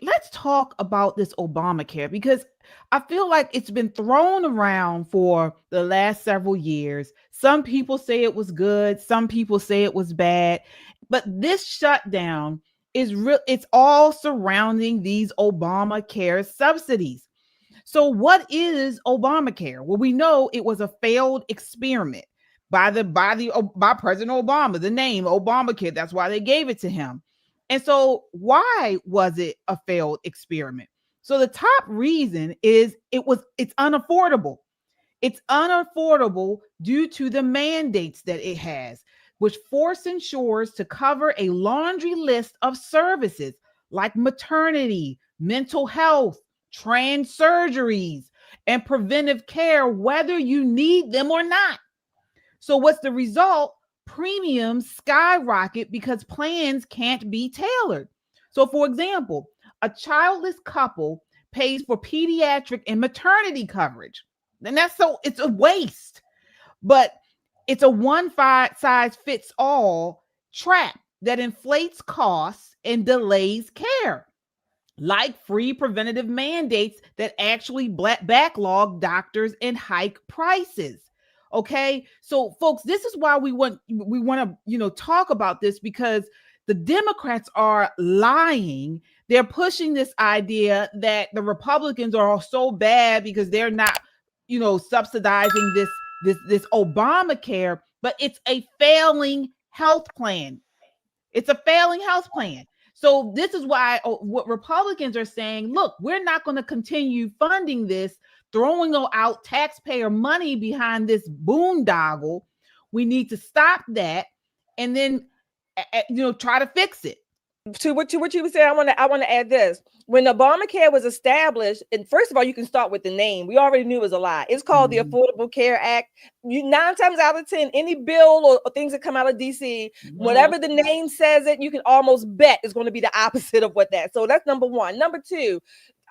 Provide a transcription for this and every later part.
let's talk about this Obamacare, because I feel like it's been thrown around for the last several years. Some people say it was good, some people say it was bad, but this shutdown is real. It's all surrounding these Obamacare subsidies. So what is Obamacare? Well, we know it was a failed experiment by President Obama. The name Obamacare, that's why they gave it to him. And so why was it a failed experiment? So the top reason is it's unaffordable. It's unaffordable due to the mandates that it has, which force insurers to cover a laundry list of services like maternity, mental health, trans surgeries, and preventive care, whether you need them or not. So, what's the result? Premiums skyrocket because plans can't be tailored. So, for example, a childless couple pays for pediatric and maternity coverage. And it's a waste, but it's a one size fits all trap that inflates costs and delays care, like free preventative mandates that actually backlog doctors and hike prices. Okay, so folks, this is why we want to talk about this, because the Democrats are lying. They're pushing this idea that the Republicans are so bad because they're not subsidizing this Obamacare, but it's a failing health plan. It's a failing health plan. So this is why what Republicans are saying, look, we're not going to continue funding this, throwing out taxpayer money behind this boondoggle. We need to stop that and then try to fix it. To what you were saying, I want to add this. When Obamacare was established, and first of all, you can start with the name. We already knew it was a lie. It's called the Affordable Care Act. 9 times out of 10, any bill or things that come out of DC, whatever the name says it, you can almost bet it's going to be the opposite of what that. So that's number one. Number two,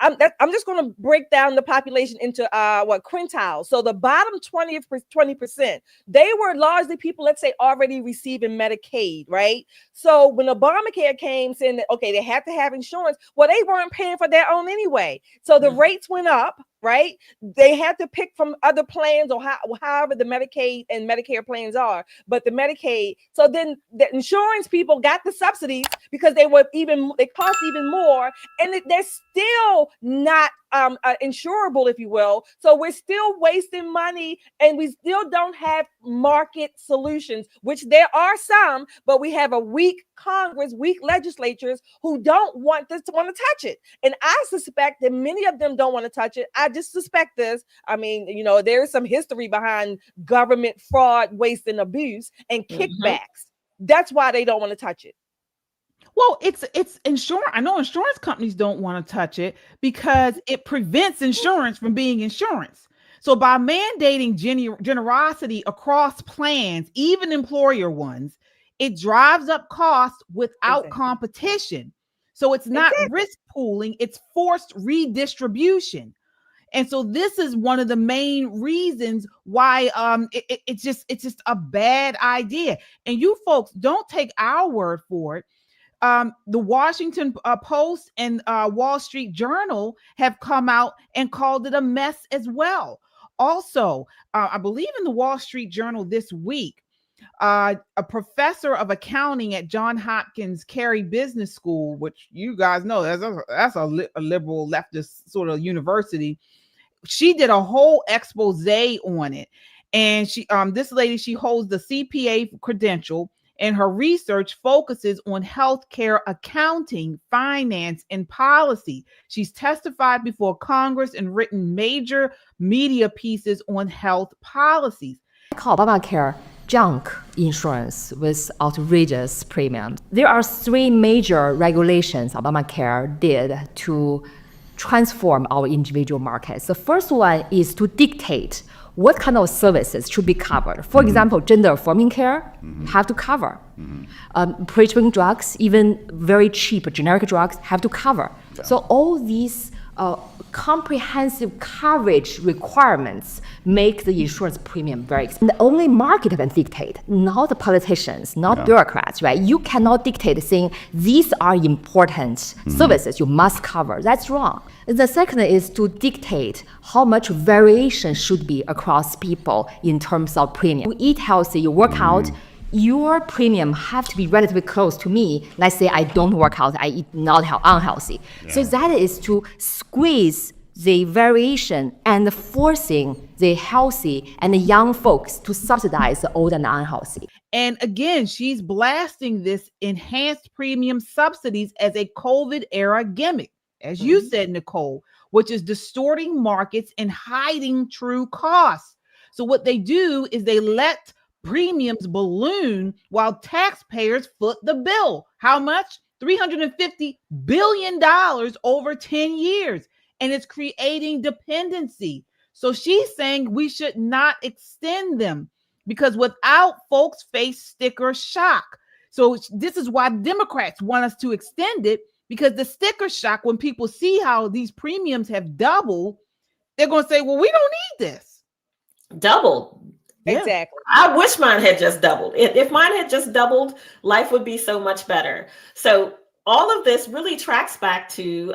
I'm just going to break down the population into quintiles. So the bottom 20%, they were largely people, let's say, already receiving Medicaid, right? So when Obamacare came saying that, okay, they have to have insurance, well, they weren't paying for their own anyway. So the rates went up, right? They had to pick from other plans or however the Medicaid and Medicare plans are. But the Medicaid, so then the insurance people got the subsidies because they cost even more, and they're still not insurable, if you will. So we're still wasting money, and we still don't have market solutions, which there are some, but we have a weak Congress, weak legislatures who don't want to touch it. And I suspect that many of them don't want to touch it. I just suspect this. I mean, there is some history behind government fraud, waste, and abuse and kickbacks. That's why they don't want to touch it. Well, it's insurance. I know insurance companies don't want to touch it because it prevents insurance from being insurance. So by mandating generosity across plans, even employer ones, it drives up costs without competition. So it's not risk pooling, it's forced redistribution. And so this is one of the main reasons why it's just a bad idea. And you folks, don't take our word for it. The Washington Post and Wall Street Journal have come out and called it a mess as well. Also, I believe in the Wall Street Journal this week, a professor of accounting at Johns Hopkins Carey Business School, which you guys know that's a liberal leftist sort of university. She did a whole expose on it, and this lady, she holds the CPA credential. And her research focuses on healthcare accounting, finance, and policy. She's testified before Congress and written major media pieces on health policies. I call Obamacare junk insurance with outrageous premiums. There are 3 major regulations Obamacare did to transform our individual markets. The first one is to dictate what kind of services should be covered. For example, gender-affirming care have to cover. Prescription drugs, even very cheap generic drugs, have to cover. So all these comprehensive coverage requirements make the insurance premium very expensive. And only market can dictate, not the politicians, not bureaucrats, right? You cannot dictate saying these are important services you must cover. That's wrong. The second is to dictate how much variation should be across people in terms of premium. You eat healthy, you work out, your premium have to be relatively close to me. Let's say I don't work out, I eat not unhealthy. So that is to squeeze the variation and forcing the healthy and the young folks to subsidize the old and unhealthy. And again, she's blasting this enhanced premium subsidies as a COVID era gimmick, as you said, Nicole, which is distorting markets and hiding true costs. So what they do is they let premiums balloon while taxpayers foot the bill. How much? $350 billion over 10 years. And it's creating dependency. So she's saying we should not extend them because without folks face sticker shock. So this is why Democrats want us to extend it, because the sticker shock, when people see how these premiums have doubled, they're going to say, well, we don't need this. Doubled. Yeah. Exactly. I wish mine had just doubled. If mine had just doubled, life would be so much better. So all of this really tracks back to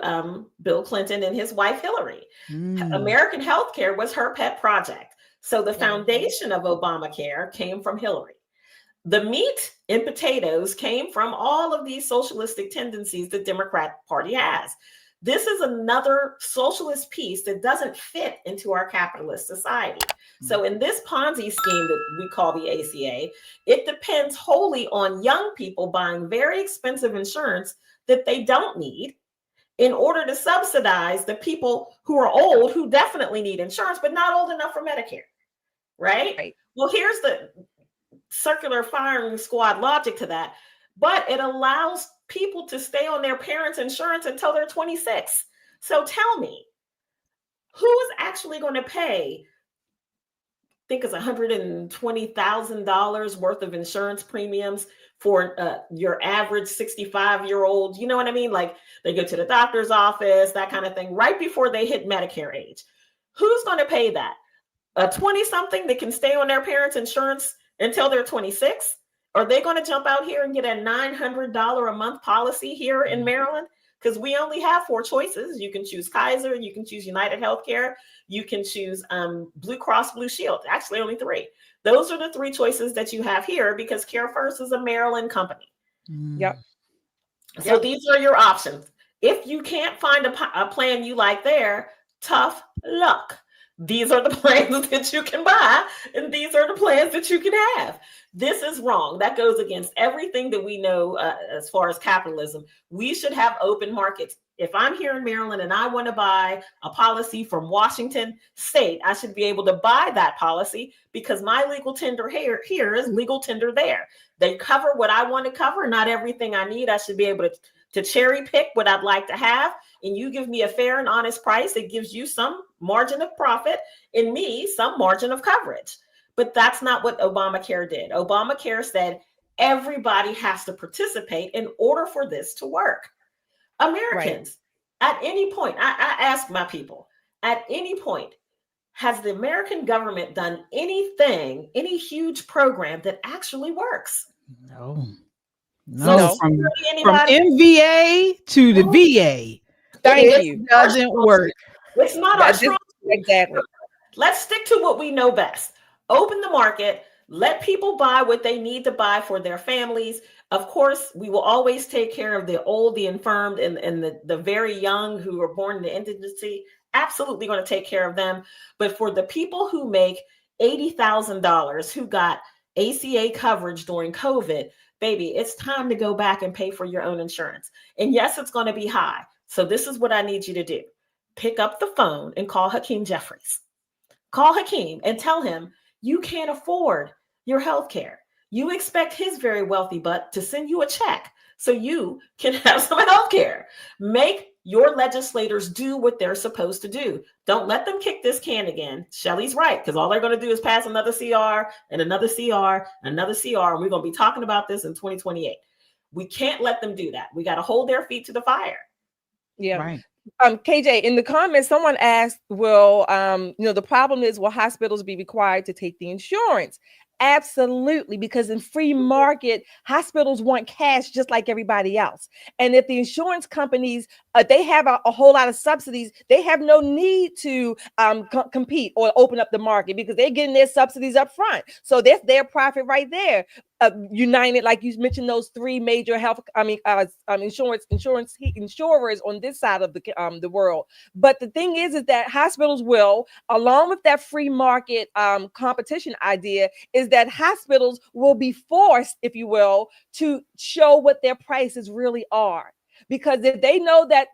Bill Clinton and his wife, Hillary. American healthcare was her pet project. So the foundation of Obamacare came from Hillary. The meat and potatoes came from all of these socialistic tendencies the Democrat Party has. This is another socialist piece that doesn't fit into our capitalist society. So in this Ponzi scheme that we call the ACA, it depends wholly on young people buying very expensive insurance that they don't need in order to subsidize the people who are old, who definitely need insurance, but not old enough for Medicare, right? Well, here's the circular firing squad logic to that, but it allows people to stay on their parents' insurance until they're 26. So tell me, who's actually going to pay, I think it's $120,000 worth of insurance premiums for your average 65-year-old? You know what I mean? Like they go to the doctor's office, that kind of thing, right before they hit Medicare age. Who's going to pay that? A 20-something that can stay on their parents' insurance until they're 26? Are they going to jump out here and get a $900 a month policy here in Maryland? Because we only have 4 choices. You can choose Kaiser, you can choose United Healthcare, you can choose Blue Cross Blue Shield. Actually, only 3. Those are the 3 choices that you have here because Care First is a Maryland company. So these are your options. If you can't find a plan you like there, tough luck. These are the plans that you can buy, and these are the plans that you can have. This is wrong. That goes against everything that we know as far as capitalism. We should have open markets. If I'm here in Maryland and I want to buy a policy from Washington State, I should be able to buy that policy because my legal tender here is legal tender there. They cover what I want to cover, not everything I need. I should be able to cherry pick what I'd like to have. And you give me a fair and honest price. It gives you some margin of profit and me some margin of coverage. But that's not what Obamacare did. Obamacare said everybody has to participate in order for this to work. Americans, at any point, I ask my people, at any point, has the American government done anything, any huge program that actually works? No. No. From MVA to the VA. It doesn't work. It's not our strong. Exactly. Let's stick to what we know best. Open the market. Let people buy what they need to buy for their families. Of course, we will always take care of the old, the infirmed, and the very young who are born into indigency. Absolutely going to take care of them. But for the people who make $80,000, who got ACA coverage during COVID, baby, it's time to go back and pay for your own insurance. And yes, it's going to be high. So this is what I need you to do. Pick up the phone and call Hakeem Jeffries. Call Hakeem and tell him you can't afford your health care. You expect his very wealthy butt to send you a check so you can have some health care. Make your legislators do what they're supposed to do. Don't let them kick this can again. Shelley's right, because all they're going to do is pass another CR and another CR and another CR. And we're going to be talking about this in 2028. We can't let them do that. We got to hold their feet to the fire. Yeah. Right. KJ, in the comments, someone asked, will the problem is, will hospitals be required to take the insurance? Absolutely, because in free market, hospitals want cash just like everybody else. And if the insurance companies, they have a whole lot of subsidies, they have no need to compete or open up the market because they're getting their subsidies up front. So that's their profit right there. United, like you mentioned, those three major insurers on this side of the world. But the thing is that hospitals will, along with that free market competition idea, is that hospitals will be forced, if you will, to show what their prices really are. Because if they know that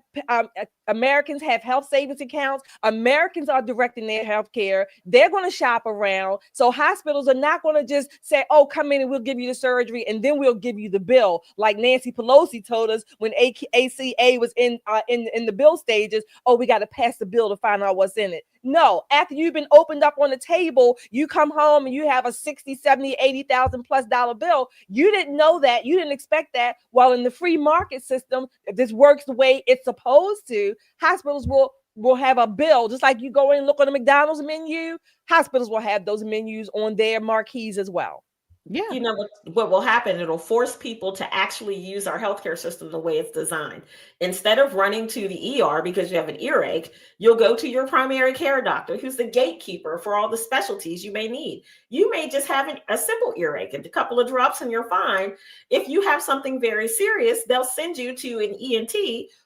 Americans have health savings accounts, Americans are directing their health care, they're going to shop around. So hospitals are not going to just say, oh, come in and we'll give you the surgery and then we'll give you the bill. Like Nancy Pelosi told us when ACA was in the bill stages, oh, we got to pass the bill to find out what's in it. No, after you've been opened up on the table, you come home and you have a 60, 70, 80,000 plus dollar bill. You didn't know that. You didn't expect that. While in the free market system, if this works the way it's supposed to, hospitals will have a bill. Just like you go in and look on the McDonald's menu, hospitals will have those menus on their marquees as well. Yeah. You know what will happen? It'll force people to actually use our healthcare system the way it's designed. Instead of running to the ER because you have an earache, you'll go to your primary care doctor, who's the gatekeeper for all the specialties you may need. You may just have a simple earache and a couple of drops and you're fine. If you have something very serious, they'll send you to an ENT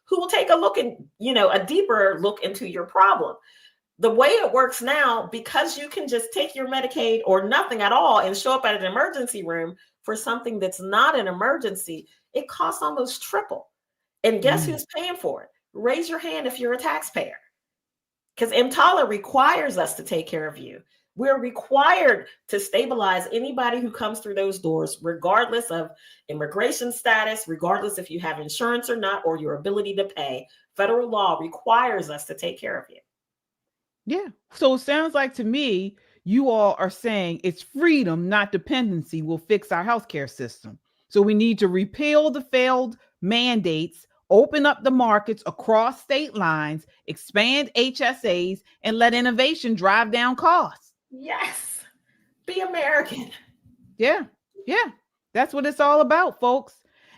who will take a look and, a deeper look into your problem. The way it works now, because you can just take your Medicaid or nothing at all and show up at an emergency room for something that's not an emergency, it costs almost triple. And guess who's paying for it? Raise your hand if you're a taxpayer. Because EMTALA requires us to take care of you. We're required to stabilize anybody who comes through those doors, regardless of immigration status, regardless if you have insurance or not, or your ability to pay. Federal law requires us to take care of you. Yeah. So it sounds like to me, you all are saying it's freedom, not dependency, will fix our healthcare system. So we need to repeal the failed mandates, open up the markets across state lines, expand HSAs, and let innovation drive down costs. Yes. Be American. Yeah. Yeah. That's what it's all about, folks.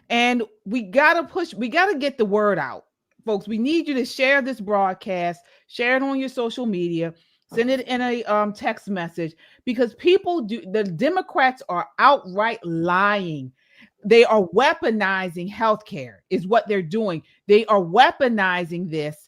And we got to get the word out. Folks, we need you to share this broadcast, share it on your social media, send it in a text message, because the Democrats are outright lying. They are weaponizing healthcare is what they're doing. They are weaponizing this